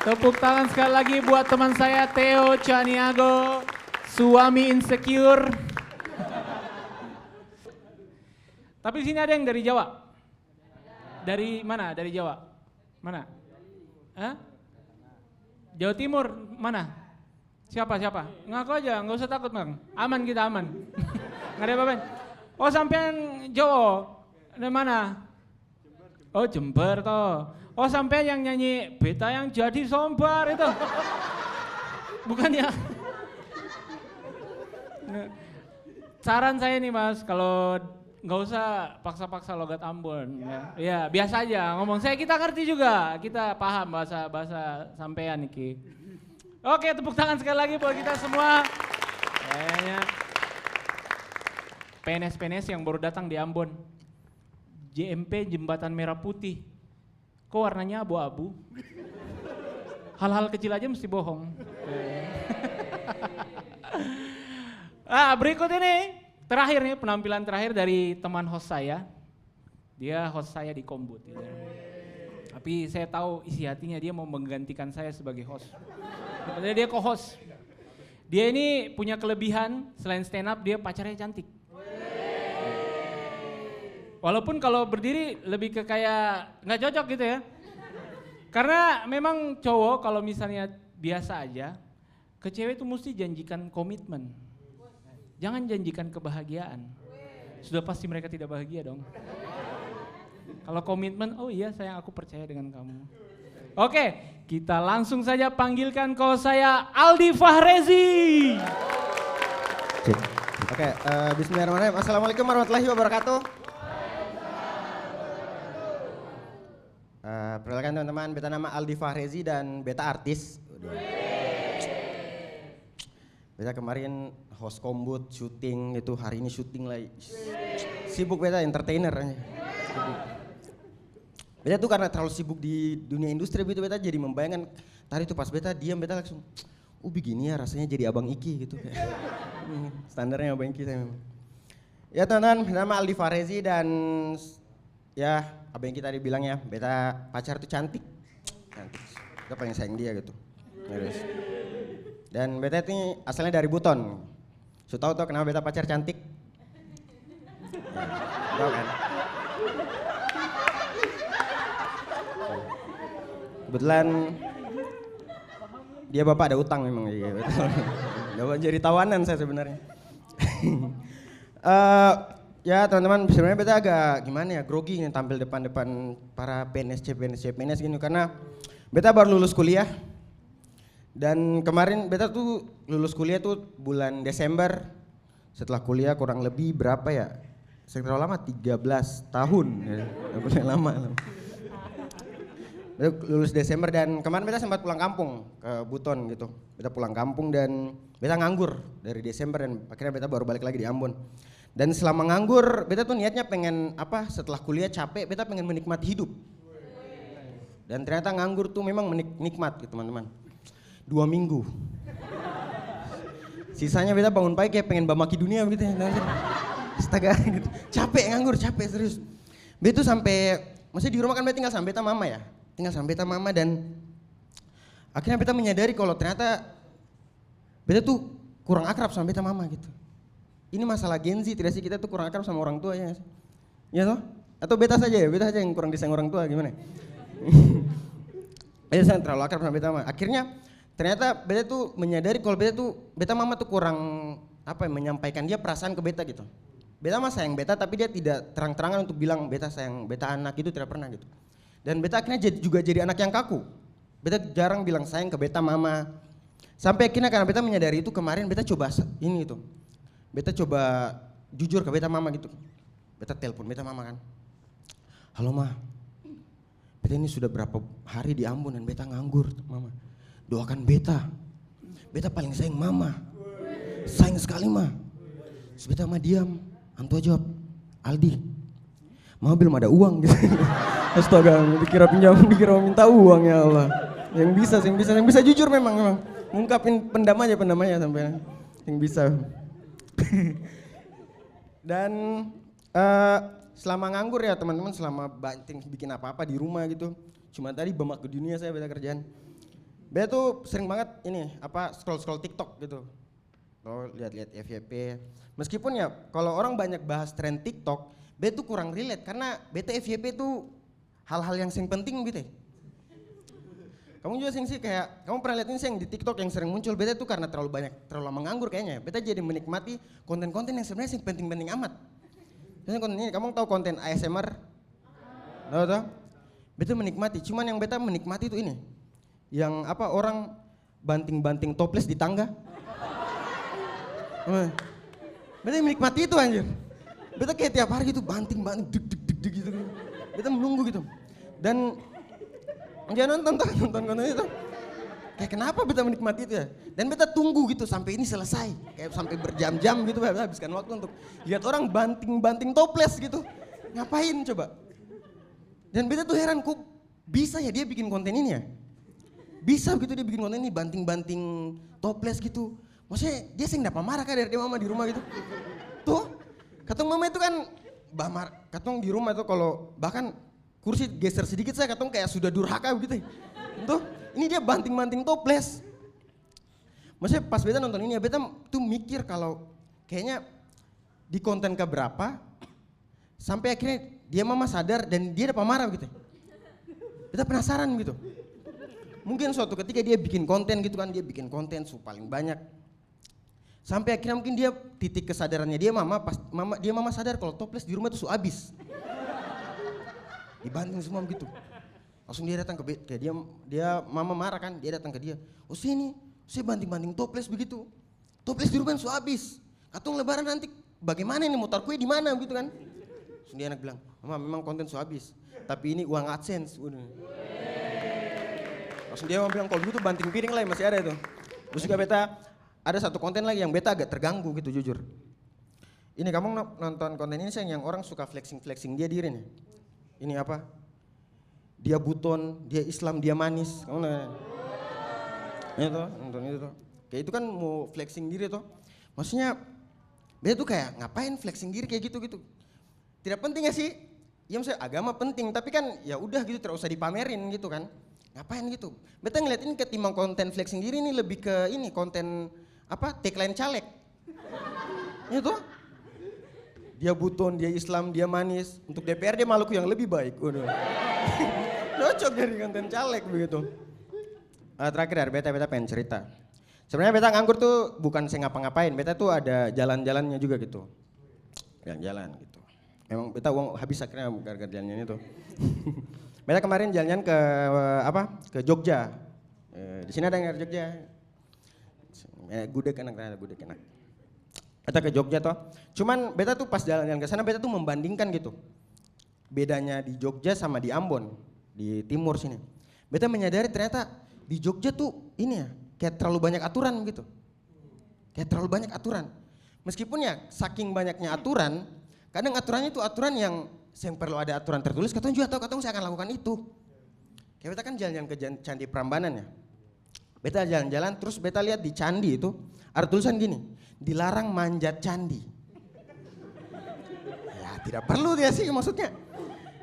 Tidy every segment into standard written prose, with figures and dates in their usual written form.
Tepuk tangan sekali lagi buat teman saya Theo Chaniago, suami insecure. Tapi di sini ada yang dari Jawa. Dari mana? Dari Jawa. Mana? Hah? Jawa Timur mana? Siapa? Ngaku aja, nggak usah takut Bang. Aman kita aman. Nggak ada apa-apa. Oh sampean Jawa. Dari mana? Oh Jember toh. Oh sampean yang nyanyi beta yang jadi sombar itu. Bukan ya? Saran saya nih Mas, kalau nggak usah paksa-paksa logat Ambon. Ya biasa aja ngomong. Kita ngerti juga, kita paham bahasa sampean iki. Oke, tepuk tangan sekali lagi buat kita semua. Kayaknya PNS yang baru datang di Ambon. JMP Jembatan Merah Putih. Kok warnanya abu-abu? Hal-hal kecil aja mesti bohong. Berikut ini terakhir nih, penampilan terakhir dari teman host saya. Dia host saya di Kombut. Gitu. Tapi saya tahu isi hatinya dia mau menggantikan saya sebagai host. Sebenarnya dia co-host. Dia ini punya kelebihan, selain stand up dia pacarnya cantik. Walaupun kalau berdiri lebih ke kayak nggak cocok gitu ya. Karena memang cowok kalau misalnya biasa aja, ke cewek itu mesti janjikan komitmen. Jangan janjikan kebahagiaan. Sudah pasti mereka tidak bahagia dong. Kalau komitmen, oh iya sayang aku percaya dengan kamu. Oke, kita langsung saja panggilkan kau saya Aldi Fahrezi. Oke, bismillahirrahmanirrahim. Assalamualaikum warahmatullahi wabarakatuh. Perkenalkan teman-teman, beta nama Aldi Fahrezi dan beta artis. Beta kemarin host Kombut, syuting itu, hari ini syuting lagi. Sibuk beta, entertainer. Sibuk. Beta tuh karena terlalu sibuk di dunia industri begitu, beta jadi membayangkan tadi tuh pas beta diam, beta langsung begini ya rasanya jadi Abang Iki gitu. Standarnya Abang Iki saya memang. Ya teman-teman, nama Aldi Fahrezi dan ya Abang Iki tadi bilang ya, beta pacar tuh cantik. Beta paling sayang dia gitu. Dan beta ini asalnya dari Buton. Tahu kenapa beta pacar cantik? Tahu kan? Kebetulan dia bapak ada utang memang ya, betul. Dapat jadi tawanan saya sebenarnya. Ya teman-teman, sebenarnya beta agak gimana ya, grogi nih tampil depan para PNS gini karena beta baru lulus kuliah. Dan kemarin beta tuh lulus kuliah tuh bulan Desember. Setelah kuliah kurang lebih berapa ya? Sekitar lama 13 tahun ya. Boleh lama. Beta lulus Desember dan kemarin beta sempat pulang kampung ke Buton gitu. Beta pulang kampung dan beta nganggur dari Desember dan akhirnya beta baru balik lagi di Ambon. Dan selama nganggur beta tuh niatnya pengen setelah kuliah capek beta pengen menikmati hidup. Dan ternyata nganggur tuh memang nikmat gitu teman-teman. 2 minggu. Sisanya beta bangun pagi kayak pengen bamaki dunia gitu ya. Astaga gitu. Capek nganggur, capek serius. Beta tuh sampai, maksudnya di rumah kan beta tinggal sama beta mama ya. Tinggal sama beta mama dan akhirnya beta menyadari kalau ternyata beta tuh kurang akrab sama beta mama gitu. Ini masalah Gen Z, tidak sih kita tuh kurang akrab sama orang tua ya? Ya toh? Atau beta saja yang kurang disayang orang tua gimana? Beta terlalu akrab sama beta mama. Akhirnya ternyata beta tuh menyadari kalau beta mama tuh kurang menyampaikan dia perasaan ke beta gitu. Beta mah sayang beta tapi dia tidak terang-terangan untuk bilang beta sayang beta anak itu tidak pernah gitu. Dan beta akhirnya juga jadi anak yang kaku. Beta jarang bilang sayang ke beta mama. Sampai akhirnya karena beta menyadari itu kemarin beta coba ini itu. Beta coba jujur ke beta mama gitu. Beta telepon beta mama kan. Halo ma, beta ini sudah berapa hari di Ambon dan beta nganggur mama. Doakan beta. Beta paling sayang mama. Sayang sekali ma. Terus beta mah diam. Antua jawab, Aldi, mama belum ada uang gitu. Astaga, dikira minta uang ya Allah. Yang bisa jujur memang. Ngungkapin pendamanya sampai yang bisa. Dan selama nganggur ya teman-teman, selama bikin apa-apa di rumah gitu. Cuma tadi bamak ke dunia saya beta kerjaan. Beta tuh sering banget ini apa scroll TikTok gitu. Oh, lihat-lihat FYP. Meskipun ya kalau orang banyak bahas tren TikTok, beta tuh kurang relate karena beta FYP tuh hal-hal yang sing penting gitu. Kamu juga sih kayak, kamu pernah lihat ini sih yang di TikTok yang sering muncul, beta tuh karena terlalu lama nganggur kayaknya. Beta jadi menikmati konten-konten yang sebenarnya sing penting-penting amat. Misalnya konten ini, kamu tahu konten ASMR? Tahu tuh? Beta menikmati, cuman yang beta menikmati itu ini. Yang apa orang banting-banting toples di tangga. Beta menikmati itu anjir. Beta kayak tiap hari gitu banting-banting deg gitu. Beta menunggu gitu. Dan dia nonton konten itu. Kayak kenapa beta menikmati itu ya? Dan beta tunggu gitu sampai ini selesai. Kayak sampai berjam-jam gitu beta habiskan waktu untuk lihat orang banting-banting toples gitu. Ngapain coba? Dan beta tuh heran kok bisa ya dia bikin konten ini ya? Bisa gitu dia bikin konten ini banting-banting toples gitu. Maksudnya dia sing dapat marah kan dari dia mama di rumah gitu. Tuh, katong mama itu kan katong di rumah itu kalau bahkan kursi geser sedikit saya katong kayak sudah durhaka gitu. Tuh, ini dia banting-banting toples. Maksudnya pas beta nonton ini ya beta tuh mikir kalau kayaknya di konten keberapa sampai akhirnya dia mama sadar dan dia dapat marah gitu. Beta penasaran gitu. Mungkin suatu ketika dia bikin konten gitu kan, dia bikin konten paling banyak. Sampai akhirnya mungkin dia titik kesadarannya dia mama sadar kalau toples di rumah tuh habis. Dibanting semua begitu. Langsung dia datang ke dia mama marah kan, dia datang ke dia. Oh sini, saya banting-banting toples begitu. Toples di rumah tuh habis. Katong lebaran nanti bagaimana ini motor kue di mana begitu kan? Langsung dia anak bilang, "Mama memang konten sudah habis, tapi ini uang AdSense." Langsung dia bilang kalau gitu banting piring lah masih ada itu. Terus juga beta ada satu konten lagi yang beta agak terganggu gitu jujur. Ini kamu nonton konten ini sayang yang orang suka flexing dia diri nih. Ini apa? Dia buton, dia Islam, dia manis. Kamu nonton itu tuh. Kayak itu kan mau flexing diri tuh. Maksudnya beta tuh kayak ngapain flexing diri kayak gitu. Tidak penting ya sih? Ya maksudnya agama penting, tapi kan ya udah gitu tidak usah dipamerin gitu kan. Ngapain gitu? Beta ngeliat ini ketimbang konten flexing diri ini lebih ke ini konten apa? Tagline caleg. Itu dia buton, dia Islam, dia manis. Untuk DPRD Maluku yang lebih baik. Waduh. Cocok dari konten caleg begitu. Terakhir dari beta pengen cerita. Sebenarnya beta nganggur tuh bukan saya ngapa-ngapain. Beta tuh ada jalan-jalannya juga gitu. Jalan-jalan gitu. Memang beta uang habis akhirnya gara-gara jalan-jalan itu. Beta kemarin jalan-jalan ke Ke Jogja. Di sini ada yang dari Jogja. Gudeg enak. Beta ke Jogja toh. Cuman beta tuh pas jalan-jalan ke sana beta tuh membandingkan gitu. Bedanya di Jogja sama di Ambon, di timur sini. Beta menyadari ternyata di Jogja tuh ini ya, kayak terlalu banyak aturan gitu. Kayak terlalu banyak aturan. Meskipun ya saking banyaknya aturan, kadang aturannya itu aturan yang perlu ada aturan tertulis, katong juga tahu katong saya akan lakukan itu. Kayak beta kan jalan-jalan ke Candi Prambanan ya. Beta jalan-jalan terus beta lihat di candi itu ada tulisan gini, dilarang manjat candi. Ya tidak perlu dia sih maksudnya.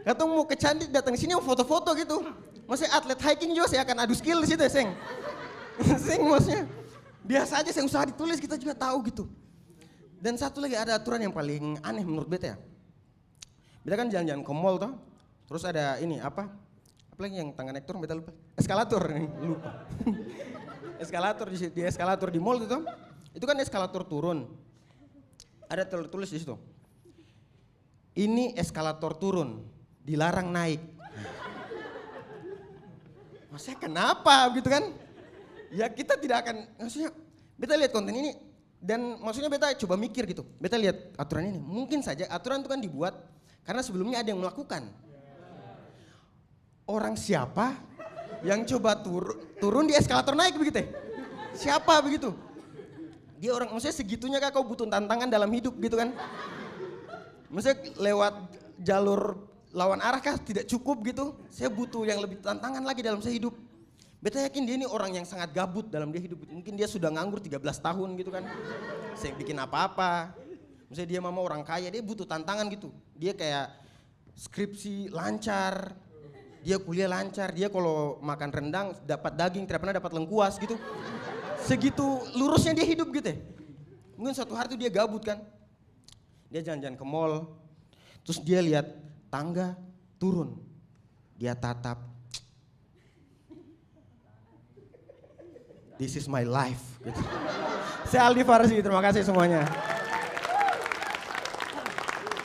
Katong mau ke candi datang sini mau foto-foto gitu. Maksudnya atlet hiking juga saya akan adu skill di situ ya, Seng. Seng maksudnya. Biasa aja saya usaha ditulis kita juga tahu gitu. Dan satu lagi ada aturan yang paling aneh menurut beta ya. Beta kan jalan-jalan ke mall toh. Terus ada ini apa lagi yang tangga naik turun beta lupa. Eskalator lupa. Eskalator di eskalator di mall itu. Itu kan eskalator turun. Ada tertulis di situ. Ini eskalator turun, dilarang naik. Maksudnya kenapa gitu kan? Ya kita tidak akan, maksudnya beta lihat konten ini dan maksudnya beta coba mikir gitu. Beta lihat aturan ini, mungkin saja aturan itu kan dibuat karena sebelumnya ada yang melakukan. Orang siapa yang coba turun di eskalator naik begitu? Siapa begitu? Dia orang, maksudnya segitunya kah kau butuh tantangan dalam hidup gitu kan? Maksudnya lewat jalur lawan arah kah tidak cukup gitu? Saya butuh yang lebih tantangan lagi dalam saya hidup. Beta yakin dia ini orang yang sangat gabut dalam dia hidup. Mungkin dia sudah nganggur 13 tahun gitu kan. Saya bikin apa-apa. Misalnya dia mama orang kaya, dia butuh tantangan gitu. Dia kayak skripsi lancar. Dia kuliah lancar, dia kalau makan rendang dapat daging, tidak pernah dapat lengkuas gitu. Segitu lurusnya dia hidup gitu ya. Mungkin suatu hari tuh dia gabut kan. Dia jalan-jalan ke mall, terus dia lihat tangga turun. Dia tatap. This is my life. Gitu. Saya Aldi Farsi, terima kasih semuanya.